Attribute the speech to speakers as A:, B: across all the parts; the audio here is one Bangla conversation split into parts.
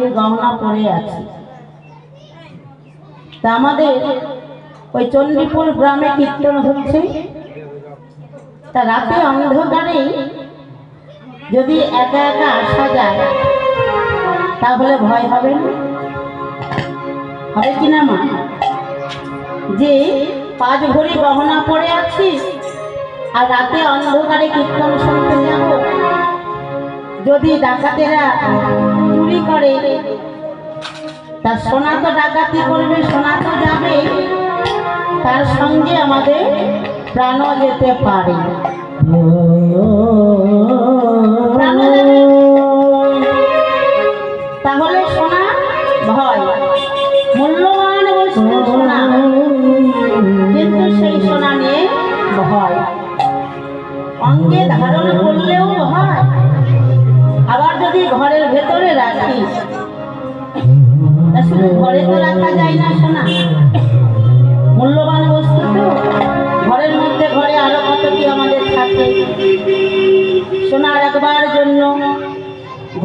A: ভরি গহনা পরে আছি। তা আমাদের ওই চণ্ডীপুর গ্রামে কীর্তন হচ্ছে। তা রাতে অন্ধকারে যদি একা একা আসা যায় তাহলে ভয় হবে না? হবে কিনা মা? যে 5 ভরি গহনা পরে আছি আর রাতে অন্ধকারে কীর্তন শুনতে যাব, যদি ডাকাতেরা চুরি করে, তার সোনা তো ডাকাতি করবে, সোনা তো যাবে, তার সঙ্গে আমাদের প্রাণও যেতে পারে। তাহলে সোনা ভয়, মূল্যবান বস্তু সোনা, কিন্তু সেই সোনা নিয়ে ভয়। অঙ্গে ধারণ করলেও ভয়, আবার যদি ঘরের ভেতরে রাখি, শুধু ঘরে তো রাখা যায় না সোনা, মূল্যবান বস্তু তো ঘরের মধ্যে, ঘরে আরো কত কি আমাদের থাকে। সোনা রাখবার জন্য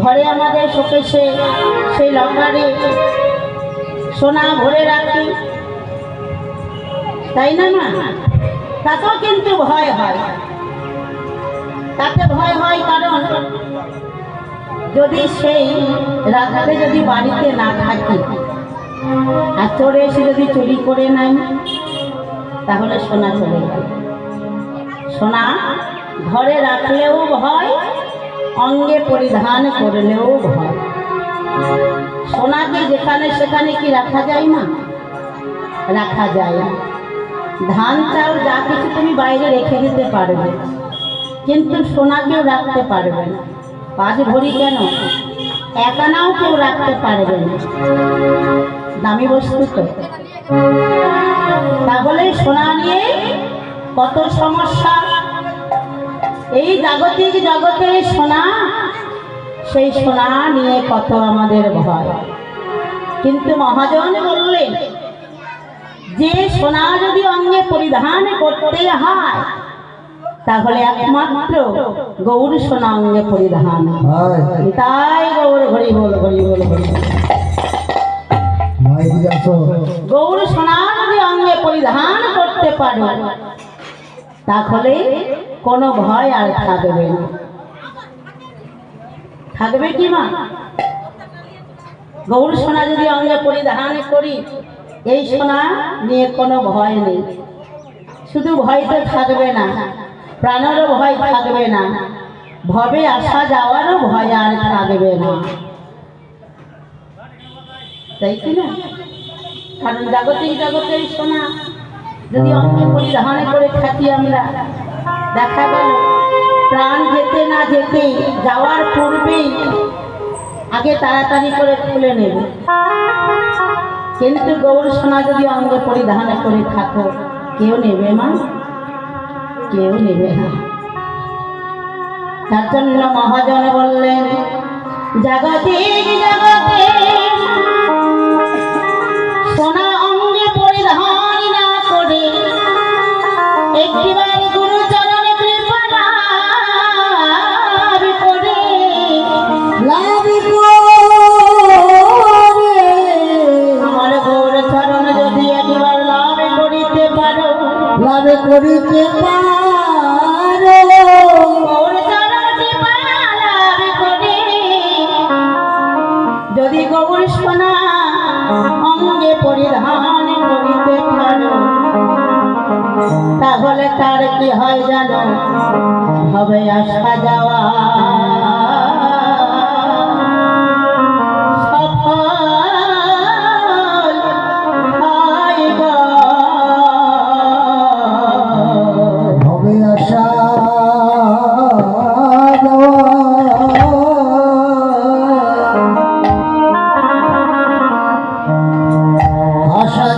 A: ঘরে আমাদের শোকেশে সেই লকারে সোনা ভরে রাখি, তাই না মা? তাতেও কিন্তু ভয় হয়। তাতে ভয় হয় কারণ যদি সেই রাত্রে যদি বাড়িতে না থাকি আর চোরে এসে যদি চুরি করে নাই, তাহলে সোনা চলে গেল। সোনা ঘরে রাখলেও ভয়, অঙ্গে পরিধান করলেও ভয়। সোনাকে যেখানে সেখানে কি রাখা যায় না? রাখা যায় না। ধান চাল যা কিছু তুমি বাইরে রেখে দিতে পারবে, কিন্তু সোনাকেও রাখতে পারবে না। 5 ভরি কেন, 1 আনাও কেউ রাখতে পারবে না, দামি বস্তু তো। তাহলে সোনা নিয়ে কত সমস্যা। এই জাগতিক জগতে সোনা, সেই সোনা নিয়ে কত আমাদের ভয়। কিন্তু মহাজন বললেন যে সোনা যদি অঙ্গে পরিধান করতে হয় তাহলে একমাত্র গৌর সোনা অঙ্গে পরিধান। তাই গৌর হরি বল, হরি বল, হরি। গৌর সোনা যদি অঙ্গে পরিধান করতে পারো তাহলে কোনো ভয় আর থাকবে না। থাকবে কি মা? গৌর সোনা যদি অঙ্গে পরিধান করি, এই সোনা নিয়ে কোনো ভয় নেই। শুধু ভয় তো থাকবে না, প্রাণেরও ভয় থাকবে না, ভবে আসা যাওয়ারও ভয় আর থাকবে না, তাই কি না? কারণ জাগতিক জগতের সোনা যদি অঙ্গে পরিধান করে থাকি আমরা, দেখা গেল প্রাণ যেতে না যেতে যাওয়ার পূর্বেই আগে তাড়াতাড়ি করে খুলে নেব। কিন্তু গৌর সোনা যদি অঙ্গে পরিধান করে থাকো, কেউ নেবে মা? কেউ নেবে না। তার জন্য মহাজন বললেন জাগতিক জগতে সোনা অঙ্গে পরিধান না করে একটিবার গুরু চরণে কৃপা লাভ করে, আমার গৌর চরণ যদি একবার লাভ করিতে পারো, লাভ করিতে পারো, গৌর চরণ কৃপা লাভ করে যদি গৌর সোনা অঙ্গে পরিধান করিতে পারো, তাহলে তার কি হয় জানো? হবে আসা যাওয়া সফল হয় গো, হবে আসা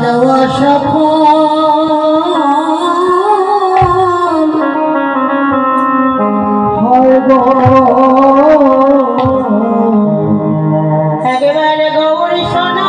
A: যাওয়া সফল হয় গো। একেবারে গৌরী সোনা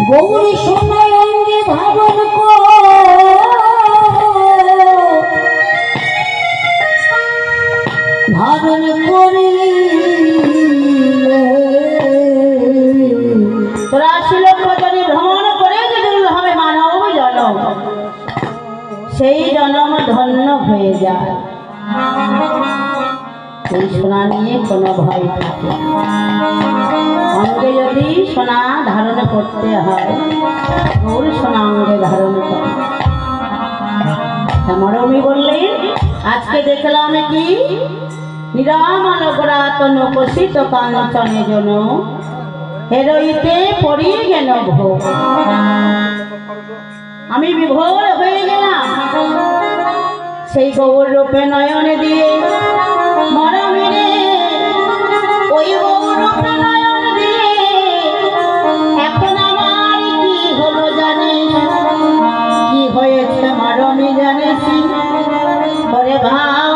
A: গৌরী সোনায় অঙ্গে ধারণ করি চুরাশি লক্ষ যদি ভ্রমণ করে যদি হবে মানব জনম, সেই জনম ধন্য হয়ে যায়। এই সোনা নিয়ে কোনো ভয় থাকে না। অঙ্গে যদি সোনা ধারণ করতে হয়, ওর সোনা অঙ্গে ধারণ করে। মরমী বললেন, আজকে দেখলাম কি নিরামনগরাতন কষিত কাঞ্চনে জন হেরইতে পড়িয়ে গেল ভোগ। আমি বিভোর হয়ে গেলাম সেই গৌর রূপে নয়নে দিয়ে। মরমেরে ওই গৌর রূপে নয়ন দিয়ে এখন আমার কি হলো জানিস? কি হয়েছে মরমে জানিস? ওরে ভাব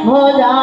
A: ভোজা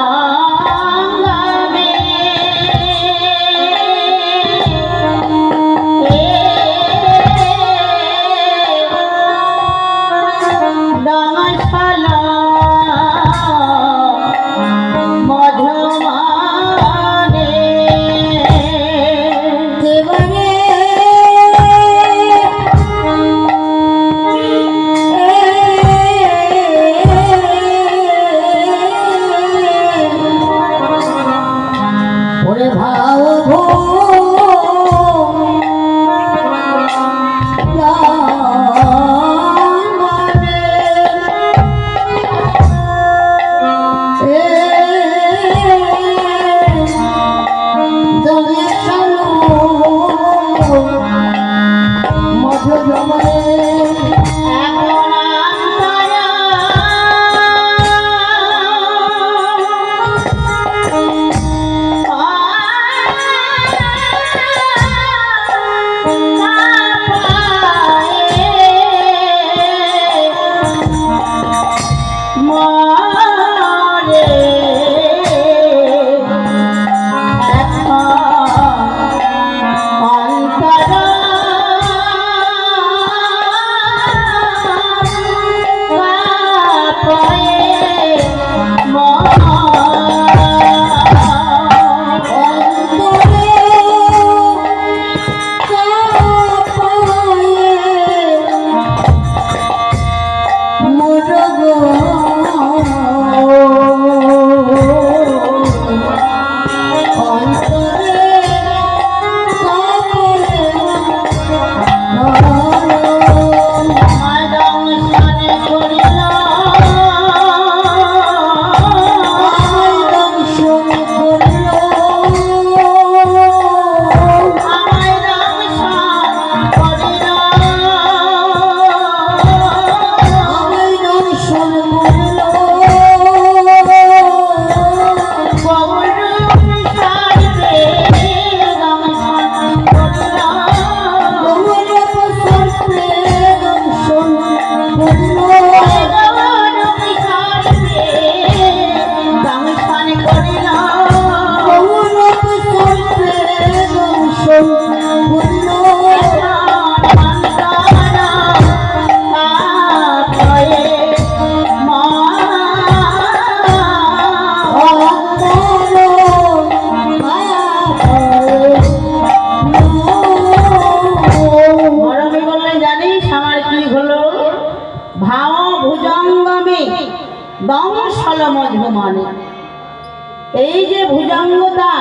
A: এই যে ভুজঙ্গতা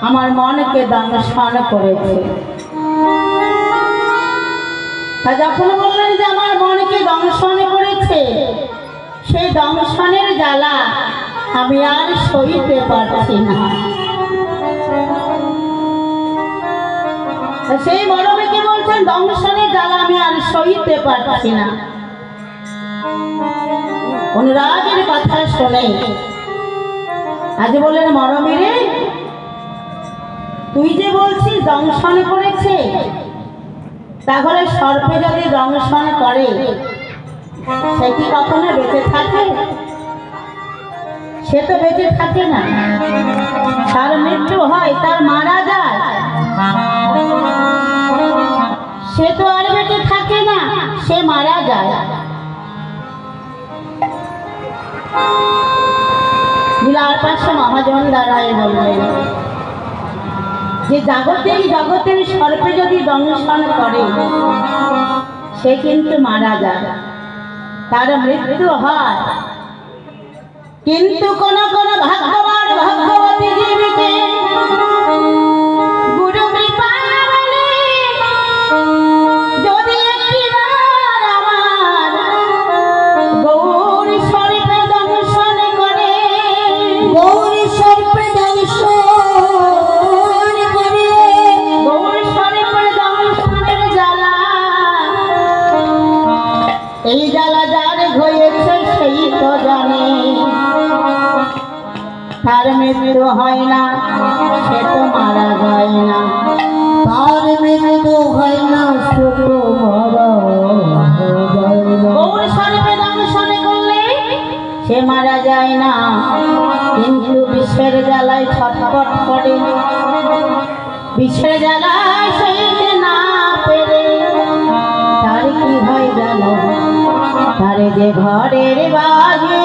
A: আমার মনকে দংশন করেছে। তা যখন বললেন যে আমার মনকে দংশন করেছে, সেই দংশনের জ্বালা আমি আর সইতে পারছি না। সেই মরমীকে বলছেন দংশনের জ্বালা আমি আর সইতে পারছি না। অনুরাগের কথা শুনে আজ বলেন, মরমীরে তুই যে বলছিস দংশন করেছে, তাহলে সর্পে যদি দংশন করে সে কি কখনো বেঁচে থাকে? সে তো বেঁচে থাকে না, তার মৃত্যু হয়, তার মারা যায়, সে তো আর বেঁচে থাকে না, সে মারা যায়। লীলার পাশে মহাজন দাঁড়ায় বললেন যে জগতের সর্পে যদি দংশন করে সে কিন্তু মারা যায়, তার মৃত্যু হয়, কিন্তু কোন কোন ভাগ্যবান ভাগ্যবতী জীবীকে গুরু কৃপা বলে যদি একটিবার আমার গৌরী সর্পে দংশন করে, গৌরী সর্পে দংশন করে, গৌরী সর্পে দংশনের জ্বালা, এই জ্বালা যার হয়েছে সেই তো জানে, তার মৃত্যু হয় না, সে তো মারা যায় না, তার মৃত্যু হয় না, সে তো মারা যায় না। গৌর সর্পে দংশন করলে সে মারা যায় না, কিন্তু বিষের জ্বালায় ছটফট করে, বিষের জ্বালায় সইতে না পেরে তার কি হয় জানো, তার যে ঘরের বাহি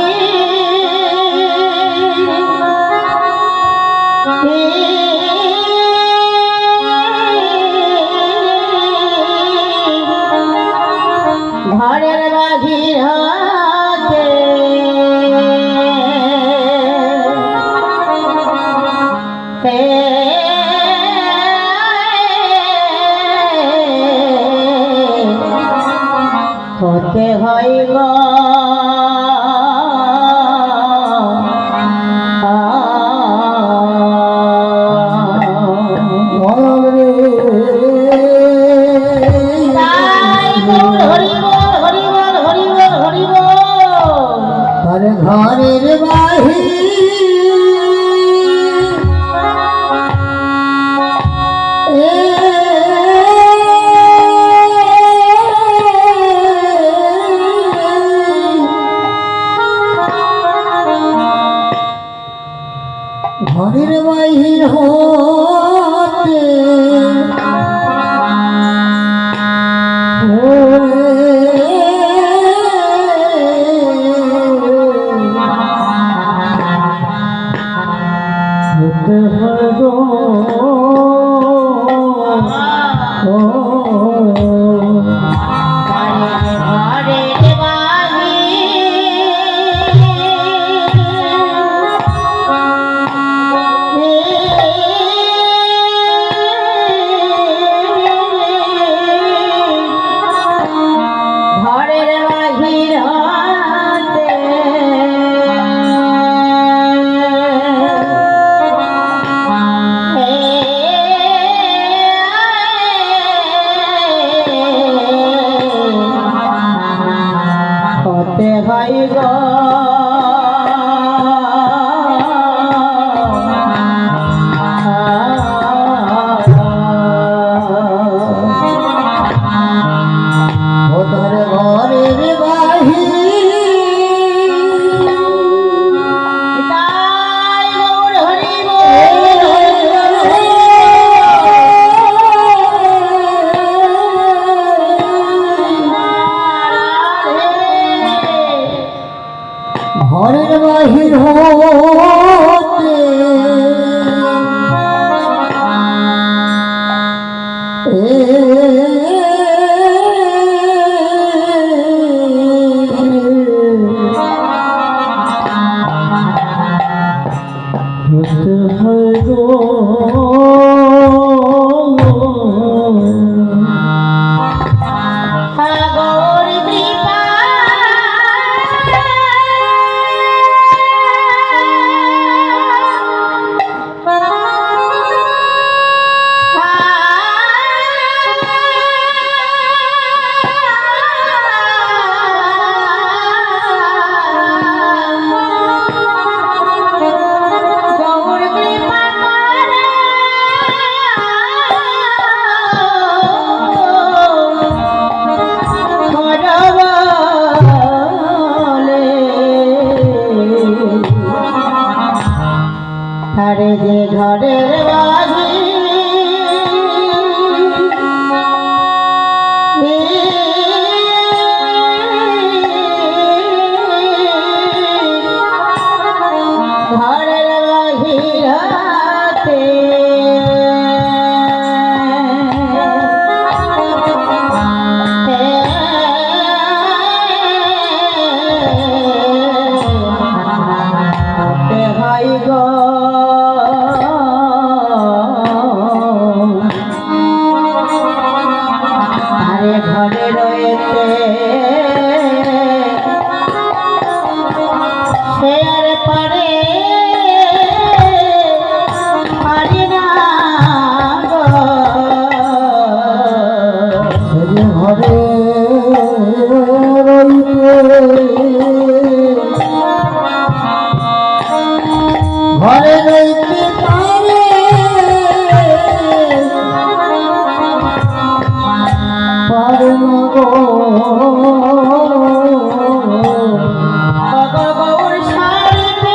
A: ঘরের বাহির হতে হতে হয় গো ঘরের বাহি ঘরের বাহির হতে হয় গো ওদের ঘরের বাহির ঘরের বাহির হতে আরে যে ঘরের বাড়ি ঘরের বাহিরাতে ভাই গো আরে ঘরে রয়েছে সে আর পারে পারে না গো ঘরে ঘরে রইতে পারে পারে না গো গৌর সারবে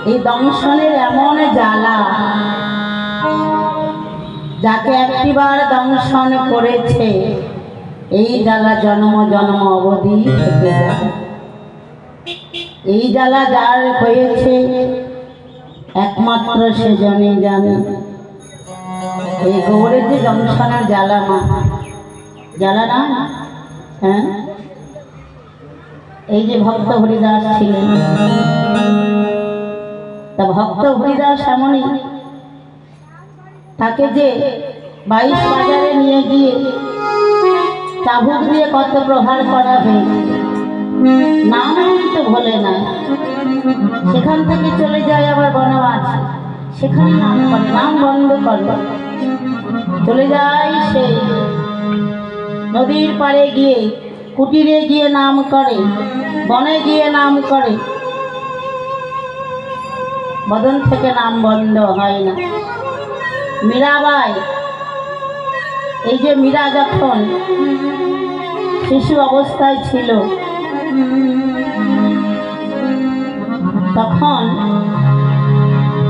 A: এই দংশনের এমন জ্বালা, যাকে একটিবার দংশন করেছে এই জ্বালা জন্ম জন্ম অবধি থেকে যাবে। এই জ্বালা যার হয়েছে একমাত্র সেজনই জানে। এই গৌরের যে দংশনের জ্বালা, মা জ্বালা না, হ্যাঁ, এই যে ভক্ত হরিদাস ছিলেন, তা ভক্ত হরিদাস এমনই, তাকে যে 22 বাজারে নিয়ে গিয়ে চাবুক দিয়ে কত প্রহার করা হয়েছে, নাম তো ভোলে না। সেখান থেকে চলে যায় আবার বনবাস, সেখানে নাম করে, নাম বন্ধ করে চলে যায় সেই নদীর পাড়ে গিয়ে, কুটিরে গিয়ে নাম করে, বনে গিয়ে নাম করে। বদন থেকে নাম বন্ধ হয় না। মীরাবাই, এই যে মীরা যখন শিশু অবস্থায় ছিল, তখন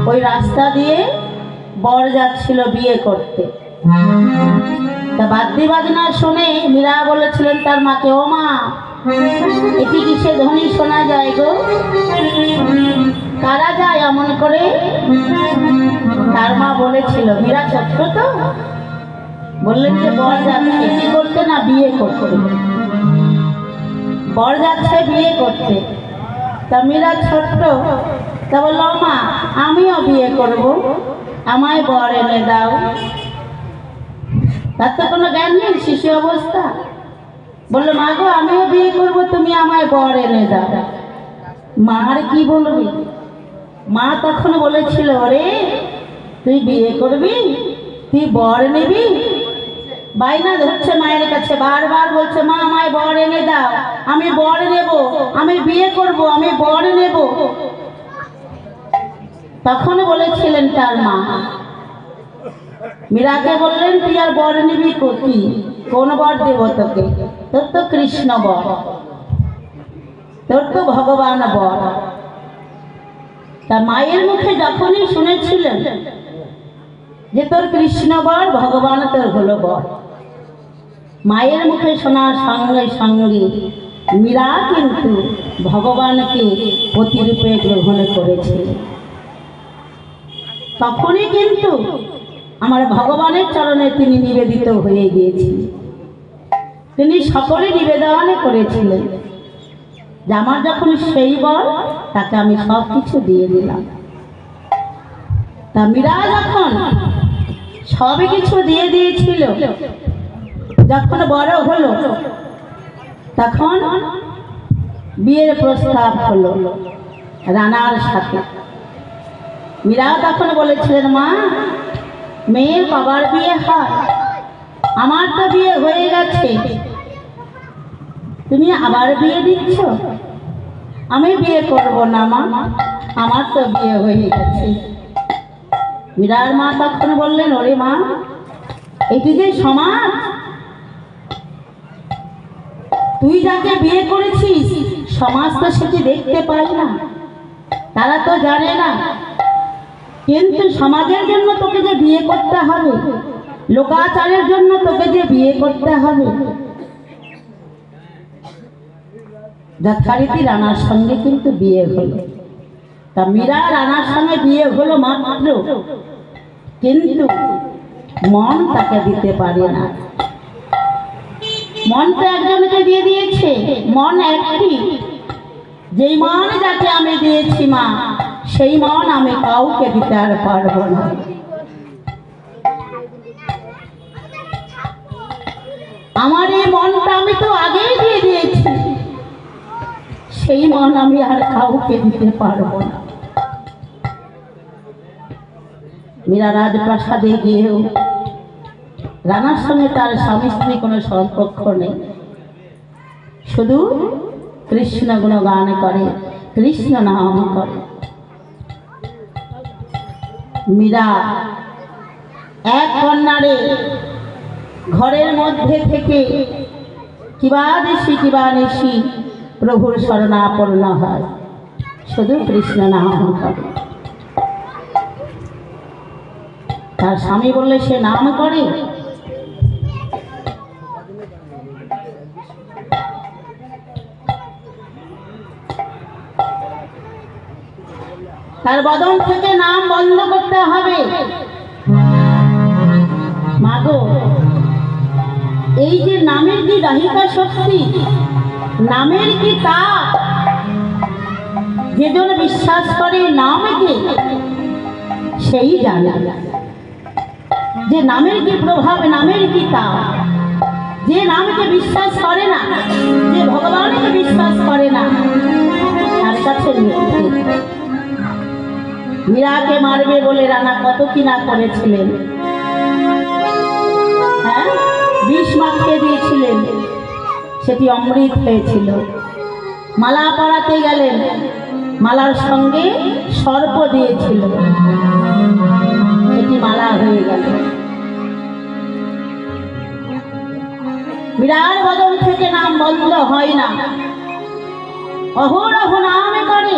A: ওই রাস্তা দিয়ে বর যাচ্ছিল বিয়ে করতে। তা বাদ্যি বাজনা শুনে মীরা বলেছিলেন তার মাকে, ও মা, এটি কিসে ধ্বনি শোনা যায় গো, কারা যায় এমন করে? তার মা বলেছিল, মীরা ছোট্ট তো, বললেন যে বর যাচ্ছে কি করতে, না বিয়ে করতে, বর যাচ্ছে বিয়ে করতে। তা মীরা ছোট্ট, তা বলল, মা আমিও বিয়ে করব, আমায় বর এনে দাও। তার তো কোনো জ্ঞান নেই, শিশু অবস্থা। বললো, মা গো আমিও বিয়ে করব, তুমি আমায় বর এনে দাও। মা আর কি বলবি? মা তখন বলেছিল, ওরে তুই বিয়ে করবি, তুই বর নিবি? বাইনা ধরছে মায়ের কাছে, বারবার বলছে, মা আমায় বর এনে দাও, আমি বর নেব, আমি বিয়ে করব, আমি বর নেব। তখন বলেছিলেন তার মা, মীরাকে বললেন, তুই আর বর নিবি কি? কোন বর দেব তোকে? তোর তো কৃষ্ণ বর, তোর তো ভগবান বর। তা মায়ের মুখে যখনই শুনেছিলেন যে তোর কৃষ্ণ বর, ভগবান তোর হলো বর, মায়ের মুখে শোনার সঙ্গে সঙ্গে মীরা কিন্তু ভগবানকে প্রতিরূপে গ্রহণ করেছে। তখনই কিন্তু আমার ভগবানের চরণে তিনি নিবেদিত হয়ে গিয়েছেন। তিনি সকলে নিবেদন করেছিলেন যে আমার যখন সেই বর, তাকে আমি সব কিছু দিয়ে দিলাম। তা মীরা যখন সব কিছু দিয়ে দিয়েছিল, যখন বড় হলো, তখন বিয়ের প্রস্তাব হলো রানার সাথে। মীরা তখন বলেছিলেন, মা মেয়ের বাবার বিয়ে হয়, আমার তো বিয়ে হয়ে গেছে, তুমি আবার বিয়ে দিচ্ছ? আমি বিয়ে করব না মা, আমার তো বিয়ে হয়ে গেছে। মীরার মা তখন বললেন, ওরে মা, এটি যে সমাজ, তুই যাকে বিয়ে করেছিস সমাজ তো সেটি দেখতে পায় না, তারা তো জানে না। কিন্তু সমাজের জন্য তোকে যে বিয়ে করতে হবে, লোকাচারের জন্য তোকে যে বিয়ে করতে হবে, যথারীতি রানার সঙ্গে কিন্তু বিয়ে হলো। তা মীরা রানার সঙ্গে বিয়ে হলো মাত্র, কিন্তু মন তাকে দিতে পারে না। মন তো একজনকে দিয়ে দিয়েছে, মন একটি, যেই মন যাকে আমি দিয়েছি মা, সেই মন আমি কাউকে দিতে আর পারবো না। আমার এই মনটা আমি তো আগেই দিয়ে দিয়েছি, সেই মন আমি আর কাউকে দিতে পারবো না। মীরা রাজপ্রাসাদে গিয়েও রানার সঙ্গে তার স্বামী স্ত্রী কোনো সম্পর্ক নেই, শুধু কৃষ্ণ গুণগান করে, কৃষ্ণ নাম করে। মীরা এক কন্যারে ঘরের মধ্যে থেকে কিবা দেশি কিবা নিশি প্রভুর শরণাপন্ন হয়, শুধু কৃষ্ণ নাম করে। তার স্বামী বললে সে নাম করে। তার বদন থেকে নাম বন্ধ করতে হবে। মাগো, এই যে নামের কি দাহিকা শক্তি, নামের কি তা, যেজন বিশ্বাস করে নামকে সেই জানে যে নামের কি প্রভাব, নামের কি তা। যে নামকে বিশ্বাস করে না, যে ভগবানকে বিশ্বাস করে না, তার কাছে মীরাকে মারবে বলে রানা কত কি না করেছিলেন। হ্যাঁ, বিষ মাখিয়ে দিয়েছিলেন, সেটি অমৃত হয়েছিল। মালা পরাতে গেলেন, মালার সঙ্গে সর্প দিয়েছিল, সেটি মালা হয়ে গেল। মীরার বদন থেকে নাম বন্ধ হয় না, অহরহ নাম করে।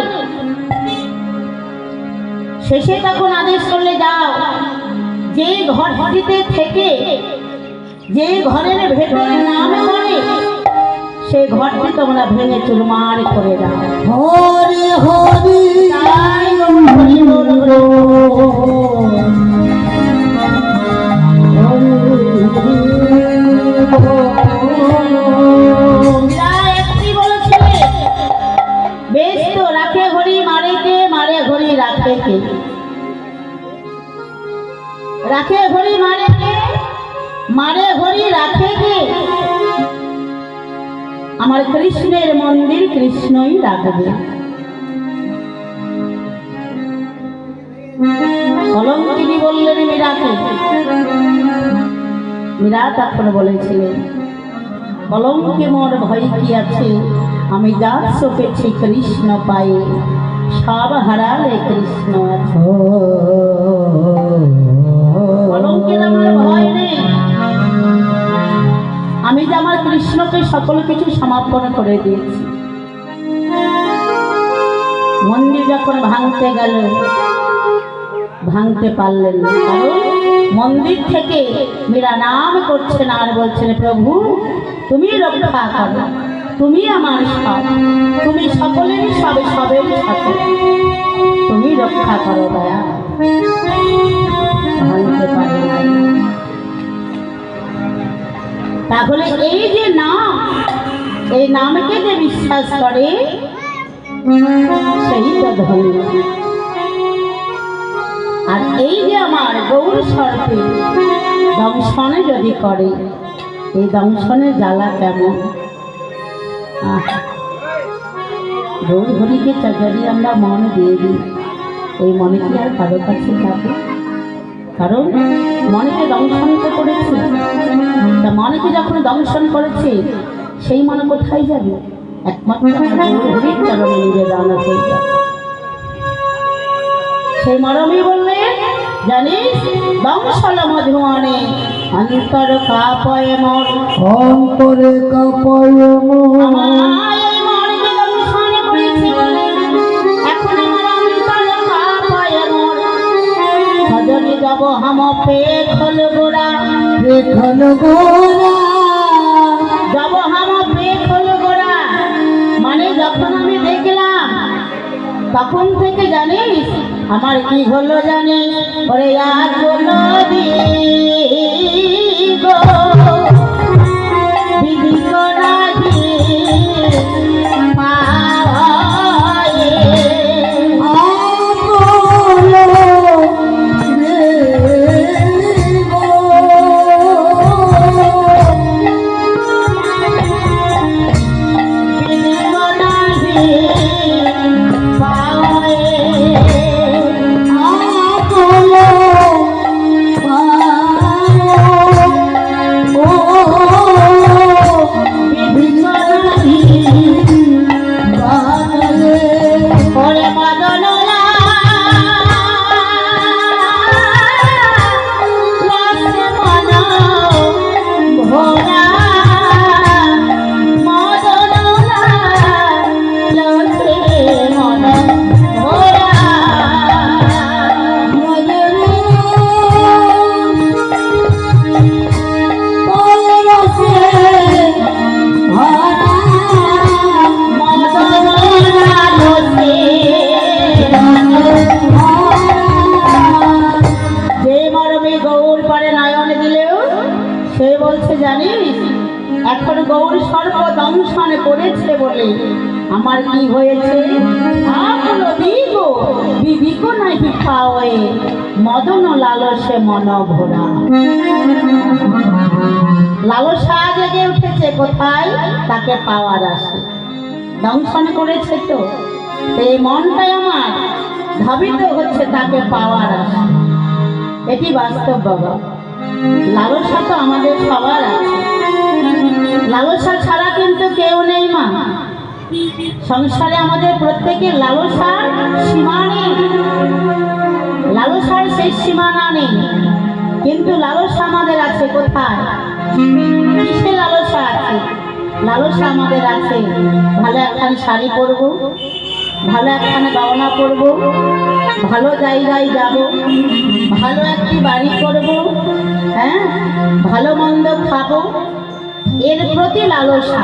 A: শেষে তখন আদেশ করলে, যাও, যে ঘরটিতে থেকে যে ঘরের ভেতরে নাম করে সেই ঘরটি তোমরা ভেঙে চুরমার করে দাও। হরি হরি একটি বলেছিলে, বেশ তো, রাখে ঘড়ি মারে কে, মারে ঘড়ি রাখে কে, রাখে ঘড়ি মারে কে, মারে ঘড়ি রাখে কে। আমার কৃষ্ণের মন্দির কৃষ্ণই রাখবে। কলঙ্কিনী বললেন মীরাকে। মীরা তারপরে বলেছিলেন, কলঙ্কে মোর ভয় কি আছে, আমি যা পেয়েছি কৃষ্ণ পায়ে, সব হারালে কৃষ্ণ আছে। কলঙ্কের আমার ভয় নেই, আমি যে আমার কৃষ্ণকে সকল কিছু সমাপন করে দিয়েছি। মন্দির যখন ভাঙতে গেল, ভাঙতে পারলেন না, কারণ মন্দির থেকে মীরা নাম করছেন আর বলছেন, প্রভু তুমি রক্ষা করো, তুমি আমার সব, তুমি সকলের সব, সবের সকল, তুমি রক্ষা করো দয়া। ভাঙতে পারে না। তাহলে এই যে নাম, এই নামকে যে বিশ্বাস করে সেই তো ধন্য। আর এই যে আমার গৌর সর্পে দংশনে যদি করে, এই দংশনের জ্বালা কেমন। গৌর হরিকে যদি আমরা মন দিয়ে দিই, এই মনে কি আর কারো কাছে যাবে? কারণ মনেকে দংশন তো করেছে, তা মনেকে যখন দংশন করেছে সেই মনে কোথায় যাবে? একমাত্র হরির চরণে নিবেদন হয়ে যাবে। সেই মরমই বললে, জানিস দংশন মধুমনে অন্তর কাপয় মোর, অন্তরে কাপয় মোর, মনকে দংশন করেছি বলে এখন আমার অন্তর কাপয় মোর। সজনে যাব হাম পেখল গোরা, পেখল গোরা, যাব হাম পেখল গোরা, মানে যখন আমি দেখলাম তখন থেকে জানিস আমার কি হলো জানিস, ওরে আর বলো গো দিদি গো নাহি পাওয়ায়ে, এখন গৌর সর্প দংশনে পড়েছে বলে আমার কি হয়েছে? বিদিক নাই খাওয়ে মদন লালসে মন ভোরা। লালসা জেগে উঠেছে কোথায়? তাকে পাওয়ার আসে। দংশন করেছে তো এই মনটাই আমার ধাবিত হচ্ছে তাকে পাওয়ার আসে। এটি বাস্তব বাবা। লালসা তো আমাদের সবার আছে, লালসা ছাড়া কিন্তু কেউ নেই মা। সংসারে আমাদের প্রত্যেকের লালসার সীমা নেই, লালসার শেষ সীমানা নেই, কিন্তু লালসা আমাদের আছে কোথায়? কিসে লালসা আছে? লালসা আমাদের আছে ভালো একখান শাড়ি পরবো, ভালো একখানে গহনা পরবো, ভালো জায়গায় যাব, ভালো একটি বাড়ি করব, হ্যাঁ, ভালো মন্দ খাবো, এর প্রতি লালসা।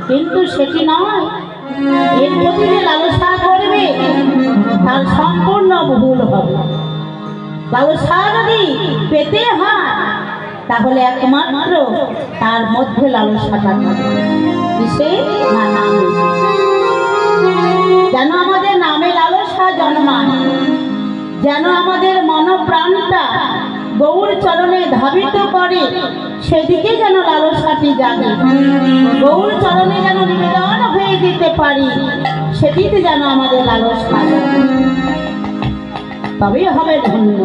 A: কিন্তু সেটি নয়, এর প্রতি যে লালসা করবে তার সম্পূর্ণ ভুল হবে। লালসা যদি পেতে হয় তাহলে একমাত্র তার মধ্যে লালসাটা কিসে? না নামে। যেন আমাদের নামে লালসা জন্মায়, যেন আমাদের মনপ্রাণটা গৌর চরণে ধাবিত করে, সেদিকে যেন লালসাটি জাগে। গৌর চরণে যেন নিবেদন হয়ে দিতে পারি, সেটিতে যেন আমাদের লালসা জাগে, তবেই হবে ধন্য।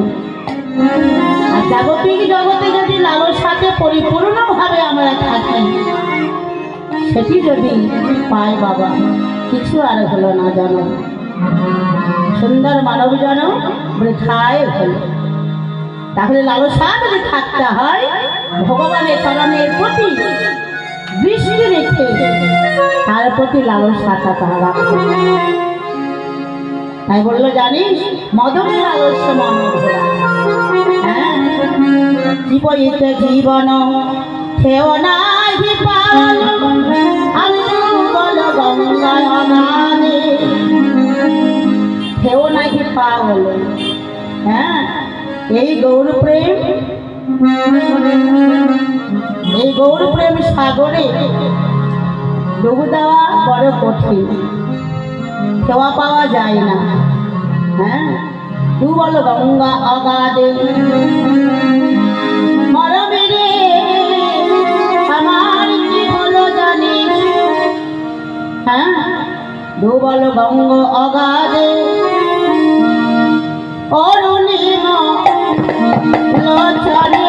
A: আর জাগতিক জগতে যদি লালসাকে পরিপূর্ণভাবে আমরা থাকি, সেটি যদি পাই বাবা, কিছু আর হলো না জানো। সুন্দর মানব যেন বৃথায় হলো। তাহলে লালসা যদি থাকতে হয় ভগবানের চরণের প্রতি দৃষ্টি রেখে তার প্রতি লালসাটা তারা রাখবে। তাই বললো জানিস মদন লালস্য মন ভোলা। হ্যাঁ, জীবইতে জীবন থেও নাহি পাল আলু বল গঙ্গায় অনানে। থেও নাহি পাল, হ্যাঁ, এই গৌর প্রেম, এই গৌর প্রেম সাগরে ডুবু দেওয়া বড় কঠিন, কেওয়া পাওয়া যায় না। হ্যাঁ, তু বল গঙ্গা অগাধে মরমে রে আমার কি হলো জানিস? হ্যাঁ, তু বল গঙ্গা অগাধে অরুণিম লোচনে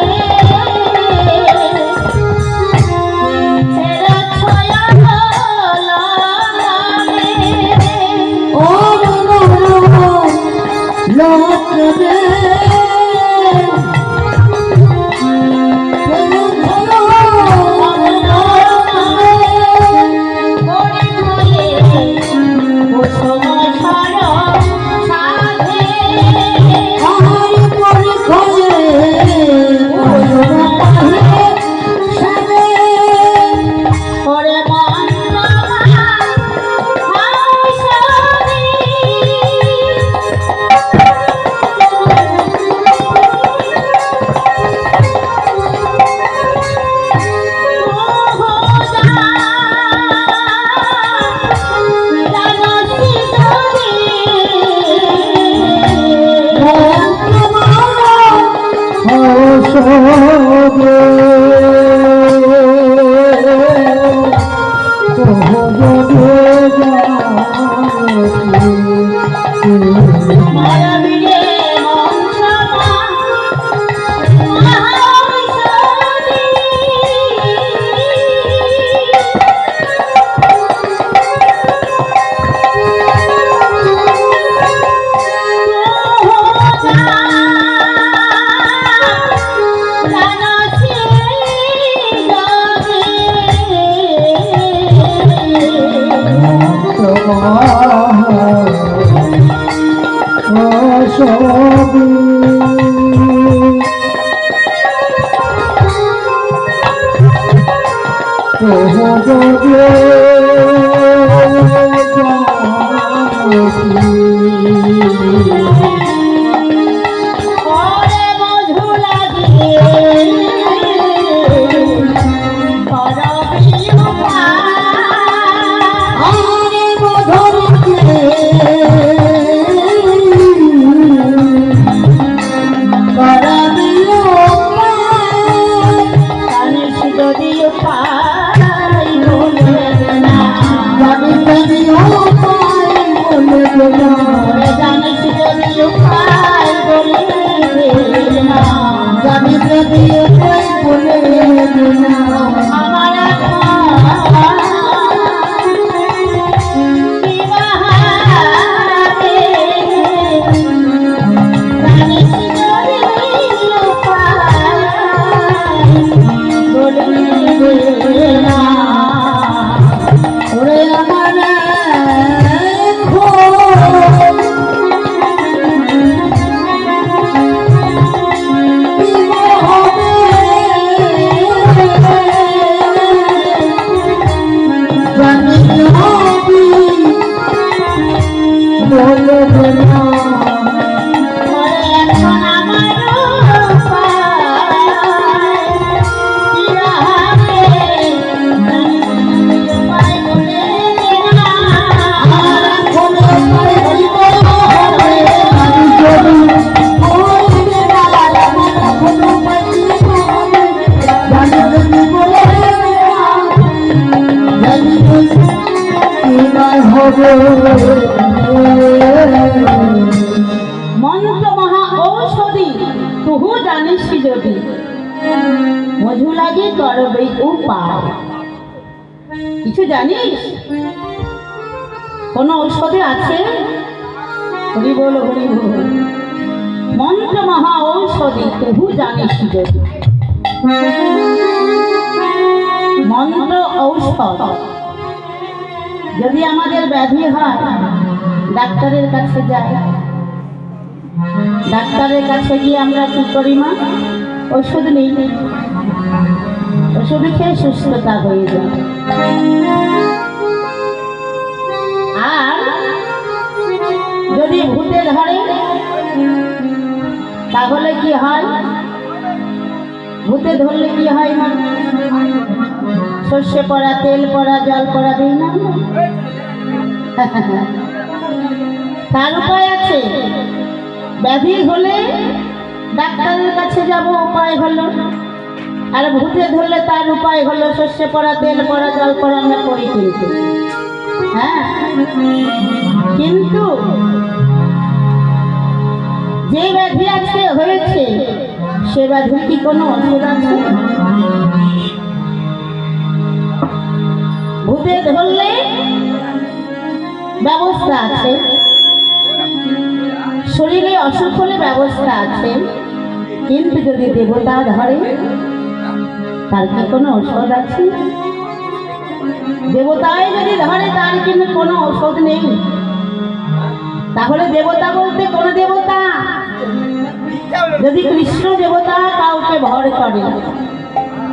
B: মধুরা দিয়ে
A: বলে না ওরে এখন আমার মন্ত্র মহা ঔষধি তুহু জানিস যদি মধু লাগে করবে উপায় কিছু জানিস কোন ঔষধি আছে হরি বল হরি বল মন্ত্র মহা ঔষধি তুহু জানিস যদি মন্ত্র ঔষধ যদি আমাদের ব্যাধি হয় ডাক্তারের কাছে যাই ডাক্তারের কাছে গিয়ে আমরা কি করি মা ওষুধ নেই ওষুধ খেয়ে সুস্থতা হয়ে যায় আর যদি ভূতে ধরে তাহলে কি হয় ভূতে ধরলে কি হয় মা সর্ষে পড়া তেল পড়া জল পড়া দিই না তার উপায় আছে ব্যাধি হলে ডাক্তারের কাছে যাব উপায় হলো আর ভূতে ধরলে তার উপায় হলো সর্ষে পড়া তেল পড়া জল পড়া আমরা করি কিন্তু হ্যাঁ কিন্তু যে ব্যাধি আজকে হয়েছে সে ব্যাধির কি কোনো ওষুধ আছে ভূতে ধরলে ব্যবস্থা আছে শরীরে অসুখ হলে ব্যবস্থা আছে কিন্তু যদি দেবতা ধরে তার কি কোনো ঔষধ আছে দেবতায় যদি ধরে তার কিন্তু কোনো ঔষধ নেই তাহলে দেবতা বলতে কোন দেবতা যদি কৃষ্ণ দেবতা কাউকে ভর করে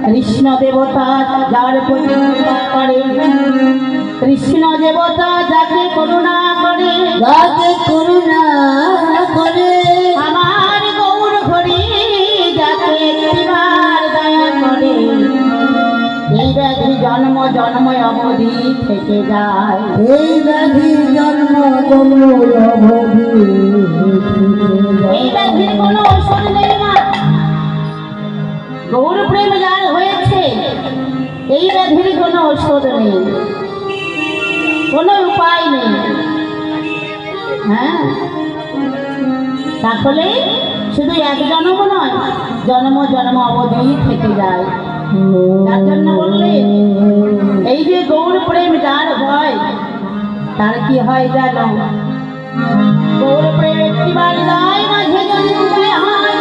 A: কৃষ্ণ দেবতা যার প্রতি কৃপা করে কৃষ্ণ দেবতা যাকে করুণা করে আমার গৌর হরি যাকে একবার দয়া করে এই ব্যাধি জন্ম জন্ম অবধি থেকে যায় এই ব্যাধি জন্ম জন্ম অবধি এই ব্যাধির কোনো ওষুধ নেই মা গৌর প্রেম যার হয়েছে এই ব্যাধির কোনো ঔষধ নেই কোনো উপায় নেই হ্যাঁ তাহলে শুধু এক জন্ম নয় জন্ম জন্ম অবধি থেকে যায় তার জন্য বললেন এই যে গৌর প্রেম যার হয় তার কি হয় জানো গৌর প্রেম একটিবার যায় মাঝে যদি হয়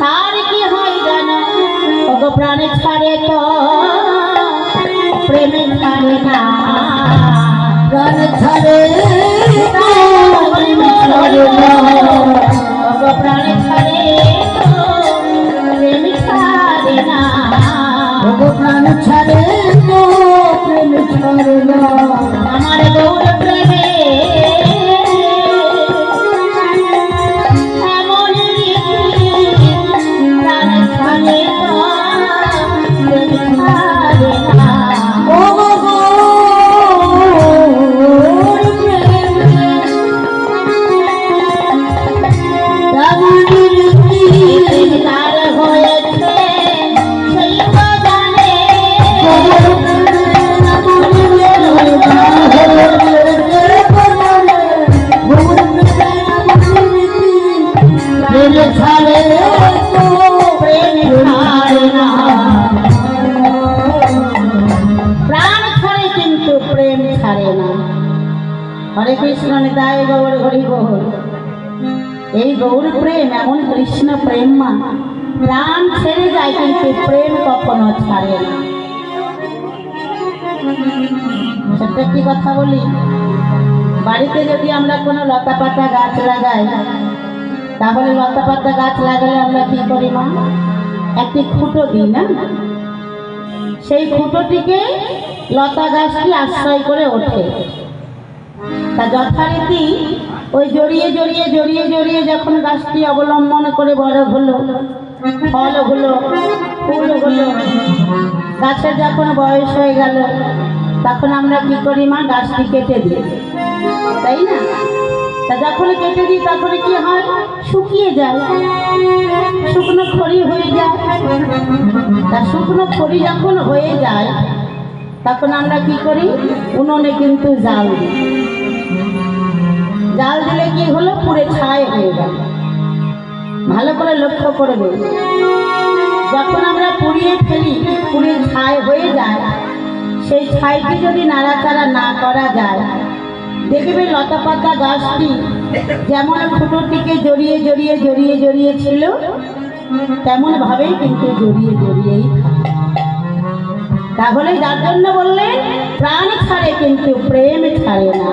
A: তার কি হয় জানো ওগো প্রাণে ছাড়ে তো প্রেমে ছাড়ে না প্রাণ ছাড়ে ওগো প্রাণে ছাড়ে তো প্রেমে ছাড়ে না ওগো প্রাণ ছাড়ে তো প্রেমে ছাড়ে না আমার গৌর প্রেমে हरे कृष्ण निताय गौर हरि बोल এই গৌর প্রেম এমন কৃষ্ণ প্রেম মা প্রাণ ছেড়ে যায় কিন্তু প্রেম কখনো ছাড়ে না সেটা কি কথা বলি বাড়িতে যদি আমরা কোনো লতা পাতা গাছ লাগাই তাহলে লতা পাতা গাছ লাগালে আমরা কি করি মা একটি খুঁটো দিই না সেই খুঁটোটিকে লতা গাছটি আশ্রয় করে ওঠে তা যথারীতি ওই জড়িয়ে জড়িয়ে জড়িয়ে জড়িয়ে যখন গাছটি অবলম্বন করে বড় হলো, ফল হলো, ফুল হলো, গাছের যখন বয়স হয়ে গেল, তখন আমরা কি করি মা? গাছটি কেটে দিই, তাই না? তা যখন কেটে দিই তখন কি হয়? শুকিয়ে যায়, শুকনো খড়ি হয়ে যায়। তা শুকনো খড়ি যখন হয়ে যায় তখন আমরা কি করি? উনুনে কিন্তু জাল দিই। জাল দিলে কি হলো? পুড়ে ছাই হয়ে গেল। ভালো করে লক্ষ্য করবে, যখন আমরা পুড়িয়ে ফেলি, পুড়ে ছাই হয়ে যায়, সেই ছাইকে যদি নাড়াচাড়া না করা যায়, দেখবে লতাপাতা গাছটি যেমন ফুটোটিকে জড়িয়ে জড়িয়ে জড়িয়ে জড়িয়ে ছিল, তেমন ভাবেই কিন্তু জড়িয়ে জড়িয়েই থাকে। তাহলে যার জন্য বললেন প্রাণ ছাড়ে কিন্তু প্রেম ছাড়ে না।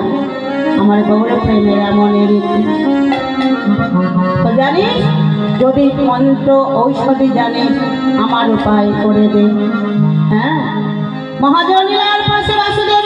A: আমার গৌর প্রেমের এমনের তো জানিস, যদি মন্ত্র ঔষধি জানিস আমার উপায় করে দে। হ্যাঁ, মহাজনীলার পাশে বাসুদেব